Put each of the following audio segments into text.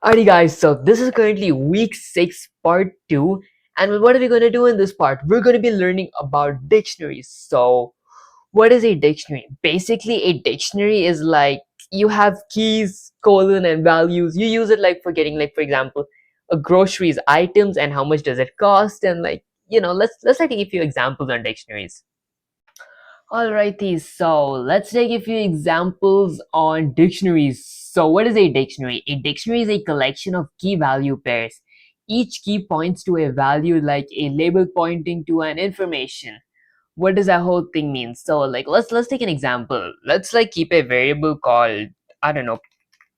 Alrighty guys, so this is currently week 6 part 2, and what are we going to do in this part? We're going to be learning about dictionaries. So what is a dictionary? Basically a dictionary is like you have keys, colon and values. You use it like for getting, like, for example, a groceries items and how much does it cost, and like, let's like take a few examples on dictionaries. Alrighty, so let's take a few examples on dictionaries. So what is a dictionary? A dictionary is a collection of key value pairs. Each key points to a value, like a label pointing to an information. What does that whole thing mean? So like let's take an example. Let's like keep a variable called, I don't know,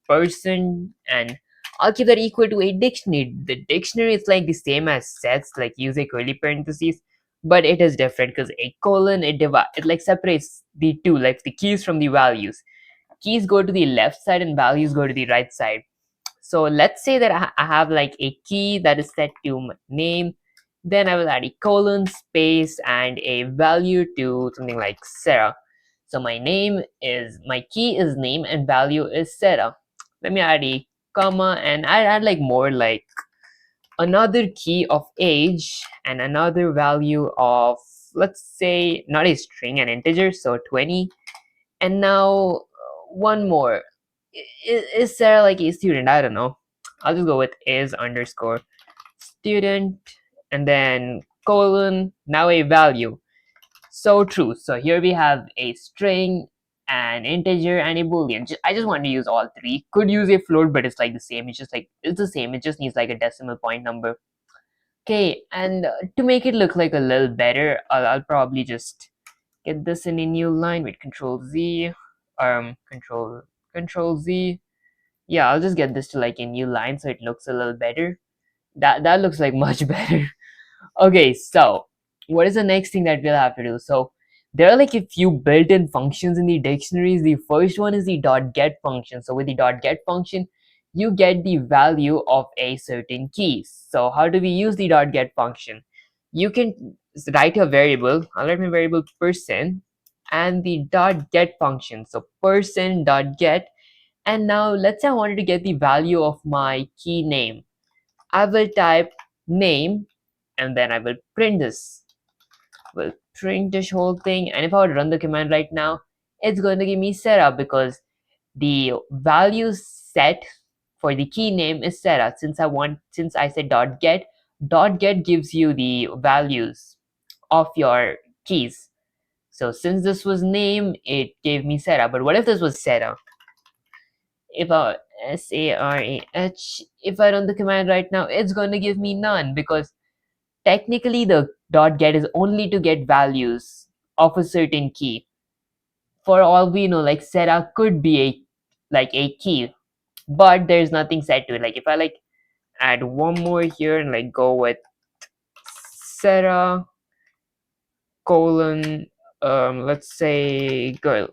person, and I'll keep that equal to a dictionary. The dictionary is like the same as sets, like use a curly parentheses, but it is different because a colon, it like separates the two, like the keys from the values. Keys go to the left side and values go to the right side. So let's say that I have like a key that is set to my name, then I will add a colon, space, and a value to something like Sarah. So my key is name and value is Sarah. Let me add a comma and I add like more like another key of age and another value of, let's say, not a string, an integer, so 20. And now one more. Is Sarah like a student? I don't know. I'll just go with is underscore student and then colon, now a value. So true. So here we have a string, an integer, and a boolean. I just want to use all three. Could use a float, but it's like the same. It's the same. It just needs like a decimal point number. Okay, and to make it look like a little better, I'll probably just get this in a new line with Control Z, Control Z. Yeah, I'll just get this to like a new line so it looks a little better. That looks like much better. Okay, so what is the next thing that we'll have to do? So there are like a few built-in functions in the dictionaries. The first one is the .get function. So with the .get function, you get the value of a certain key. So how do we use the .get function? You can write a variable. I'll write my variable person and the .get function. So person.get, and now let's say I wanted to get the value of my key name. I will type name and then I will print this. Will print this whole thing, and if I would run the command right now, it's going to give me Sarah because the value set for the key name is Sarah. Since I said dot get gives you the values of your keys. So since this was name, it gave me Sarah. But what if this was Sarah? If I Sarah, if I run the command right now, it's going to give me none because technically the .get is only to get values of a certain key. For all we know, like Sarah could be a key, but there's nothing set to it. Like if I like add one more here and like go with Sarah colon let's say girl.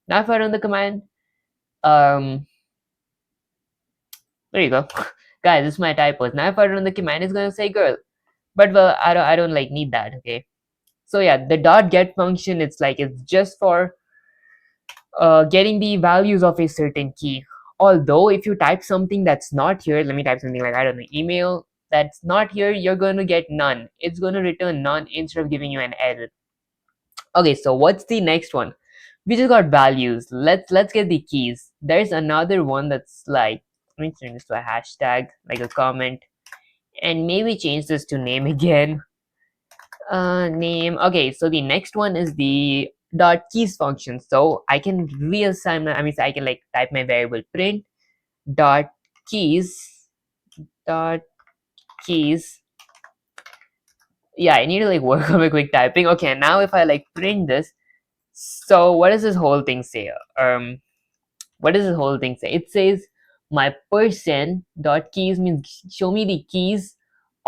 Now if I run the command, um there you go. Guys, this is my typos. Now if I run the command, it's gonna say girl. But well, I don't like need that, okay? So yeah, the .get function, it's just for getting the values of a certain key. Although if you type something that's not here, let me type something like, I don't know, email, that's not here, you're going to get none. It's going to return none instead of giving you an error. Okay, so what's the next one? We just got values. Let's get the keys. There's another one that's like, let me turn this to a hashtag, like a comment, and maybe change this to name again. Name. Okay, so the next one is the dot keys function. So I can reassign my, so I can like type my variable print dot keys dot keys. Yeah, I need to like work on my quick typing. Okay, now if I like print this, so what does this whole thing say? What does this whole thing say? It says my person dot keys means show me the keys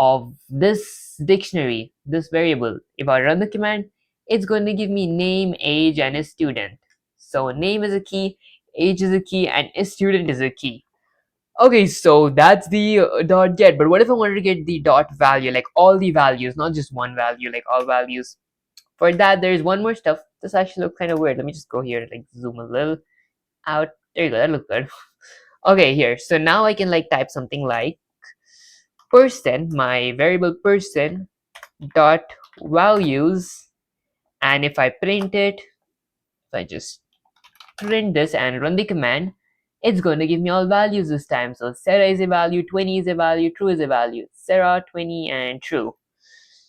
of this dictionary, this variable. If I run the command, it's going to give me name, age, and a student. So name is a key, age is a key, and a student is a key. Okay, so that's the dot get. But what if I wanted to get the dot value, like all the values, not just one value, like all values? For that, there's one more stuff. This actually looks kind of weird. Let me just go here and like zoom a little out. There you go. That looks good. Okay, here. So now I can like type something like person, my variable person dot values, and if I print it, if I just print this and run the command, it's going to give me all values this time. So Sarah is a value, 20 is a value, true is a value. Sarah, 20, and true.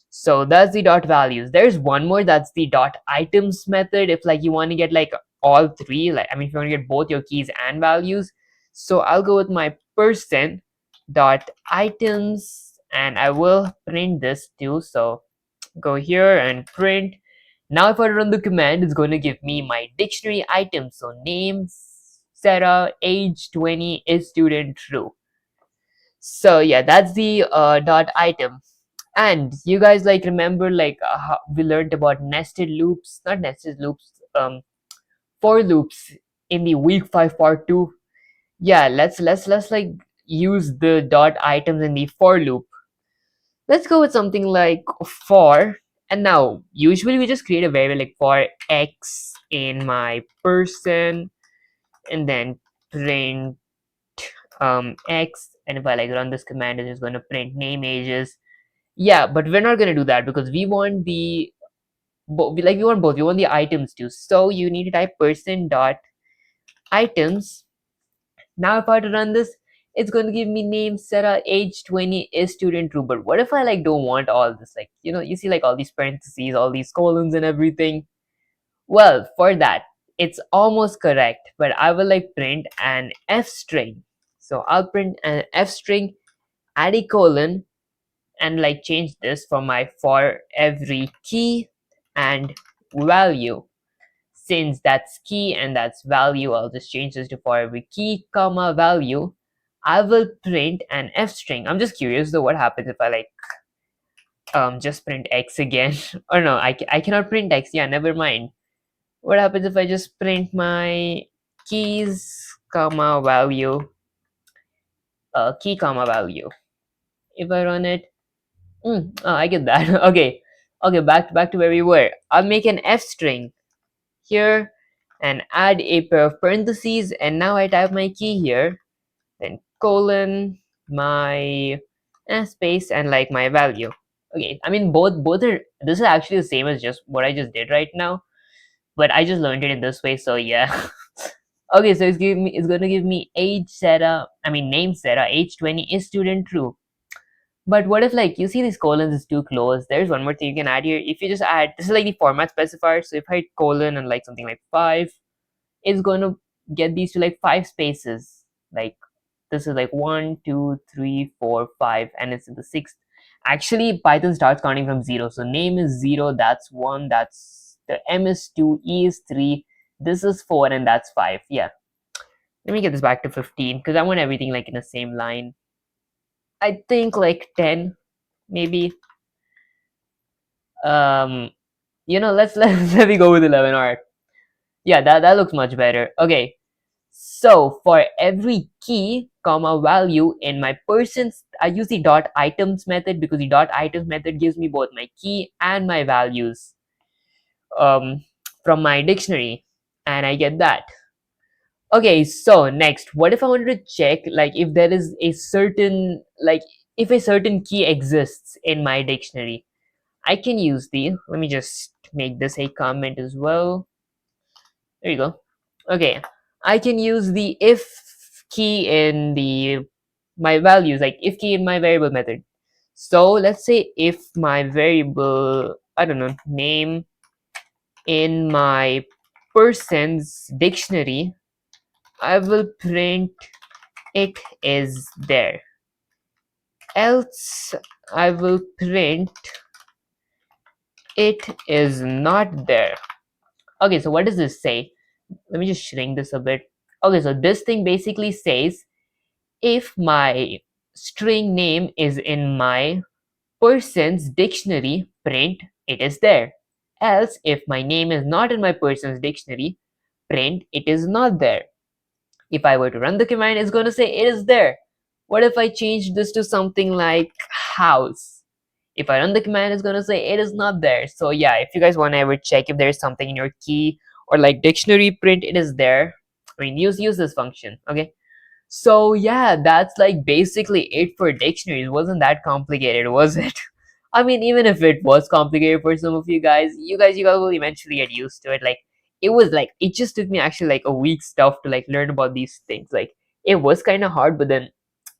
So that's the dot values. There's one more, that's the dot items method. If like you want to get like all three, like I mean if you want to get both your keys and values. So I'll go with my person dot items and I will print this too. So go here and print. Now if I run the command, it's going to give me my dictionary items. So name, Sarah, age 20, is student, true. So yeah, that's the dot item. And you guys like remember like how we learned about nested loops, not nested loops, for loops in the week 5 part 2. Yeah, let's like use the dot items in the for loop. Let's go with something like for, and now usually we just create a variable like for x in my person and then print x, and if I like run this command it's just going to print name, ages. Yeah, but we're not going to do that because we want the we want both, we want the items too. So you need to type person dot items. Now if I were to run this, it's going to give me name Sarah, age 20, is student, true. But what if I like don't want all this, like you see like all these parentheses, all these colons and everything? Well, for that it's almost correct, but I will like print an f string. So I'll print an f string, add a colon, and like change this for my for every key and value. Since that's key and that's value, I'll just change this to for every key comma value. I will print an f string. I'm just curious though, what happens if I like just print x again? Or no, I cannot print x. Yeah, never mind. What happens if I just print my keys comma value, key comma value? If I run it, I get that. Okay, okay, back to where we were. I'll make an f string here and add a pair of parentheses, and now I type my key here, then colon, my space, and like my value. Okay, I mean both are, this is actually the same as just what I just did right now, but I just learned it in this way, so yeah. Okay, so it's gonna give me age Sarah, I mean name Sarah, age 20, is student, true. But what if like you see these colons is too close? There's one more thing you can add here. If you just add, this is like the format specifier, so if I hit colon and like something like 5, it's going to get these to like 5 spaces. Like this is like 1, 2, 3, 4, 5, and it's in the sixth. Actually Python starts counting from 0, so name is 0, that's 1, that's the m is 2, e is 3, this is 4, and that's 5. Yeah, let me get this back to 15 because I want everything like in the same line. I think like 10 maybe. um let me go with 11. All right, yeah, that looks much better. Okay, so for every key comma value in my persons, I use the dot items method because the dot items method gives me both my key and my values um from my dictionary, and I get that. Okay, so next, what if I wanted to check like if there is a certain like if a certain key exists in my dictionary? I can use the, let me just make this a comment as well. There you go. Okay, I can use the if key in the my values, like if key in my variable method. So let's say if my variable, I don't know, name in my person's dictionary, I will print it is there. Else I will print it is not there. Okay, so what does this say? Let me just shrink this a bit. Okay, so this thing basically says if my string name is in my person's dictionary, print it is there. Else, if my name is not in my person's dictionary, print it is not there. If I were to run the command, it's going to say it is there. What if I change this to something like house? If I run the command, it's going to say it is not there. So yeah, if you guys want to ever check if there's something in your key or like dictionary, print it is there. I mean, use this function. Okay, So yeah, that's like basically it for dictionaries. Wasn't that complicated, was it? I mean, even if it was complicated for some of you guys will eventually get used to it. Like it just took me actually like a week stuff to like learn about these things. Like it was kind of hard, but then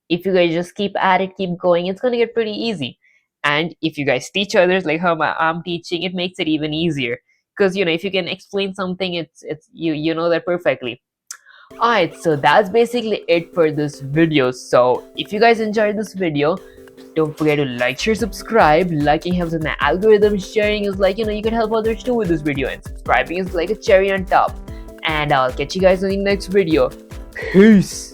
if you guys just keep at it, keep going, it's gonna get pretty easy. And if you guys teach others like how I'm teaching, it makes it even easier. Because if you can explain something, it's you know that perfectly. Alright, so that's basically it for this video. So if you guys enjoyed this video, don't forget to like, share, subscribe. Liking helps with my algorithm. Sharing is like, you can help others too with this video. And subscribing is like a cherry on top. And I'll catch you guys in the next video. Peace.